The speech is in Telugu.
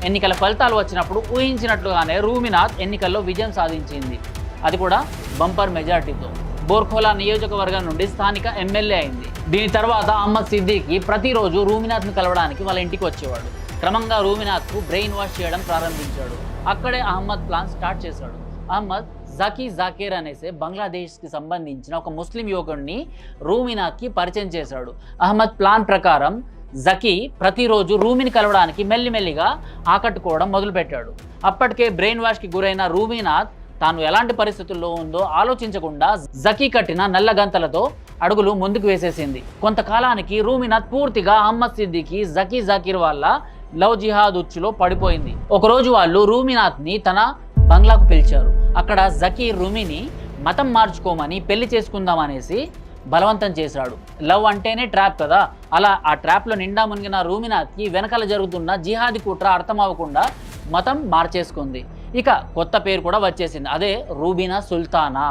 ఎన్నికల ఫలితాలు వచ్చినప్పుడు ఊహించినట్లుగానే రూమినాథ్ ఎన్నికల్లో విజయం సాధించింది, అది కూడా బంపర్ మెజార్టీతో. బోర్ఖోలా నియోజకవర్గం నుండి స్థానిక ఎమ్మెల్యే అయింది. దీని తర్వాత అహ్మద్ సిద్దికి ప్రతిరోజు రూమినాథ్ను కలవడానికి వాళ్ళ ఇంటికి వచ్చేవాడు. క్రమంగా రూమినాథ్కు బ్రెయిన్ వాష్ చేయడం ప్రారంభించాడు. అక్కడే అహ్మద్ ప్లాన్ స్టార్ట్ చేశాడు. అహ్మద్ జకీ జాకీర్ అనేసే బంగ్లాదేశ్కి సంబంధించిన ఒక ముస్లిం యువకుడిని రూమినాథ్కి పరిచయం చేశాడు. అహ్మద్ ప్లాన్ ప్రకారం జకీ ప్రతిరోజు రూమిని కలవడానికి మెల్లిమెల్లిగా ఆకట్టుకోవడం మొదలుపెట్టాడు. అప్పటికే బ్రెయిన్ వాష్కి గురైన రూమినాథ్ తాను ఎలాంటి పరిస్థితుల్లో ఉందో ఆలోచించకుండా జకీ కట్టిన నల్లగంతలతో అడుగులు ముందుకు వేసేసింది. కొంతకాలానికి రూమినాథ్ పూర్తిగా అహ్మద్ సిద్దికి జకీ జాకీర్ వాళ్ళ లవ్ జిహాద్ ఉచ్చులో పడిపోయింది. ఒకరోజు వాళ్ళు రూమినాథ్ని తన బంగ్లాకు పిలిచారు. అక్కడ జకీ రూమిని మతం మార్చుకోమని పెళ్లి చేసుకుందామనేసి బలవంతం చేశాడు. లవ్ అంటేనే ట్రాప్ కదా, అలా ఆ ట్రాప్లో నిండా మునిగిన రూమినాథ్కి వెనకాల జరుగుతున్న జిహాదీ కుట్ర అర్థం అవ్వకుండా మతం మార్చేసుకుంది. ఇక కొత్త పేరు కూడా వచ్చేసింది, అదే రూబీనా సుల్తానా.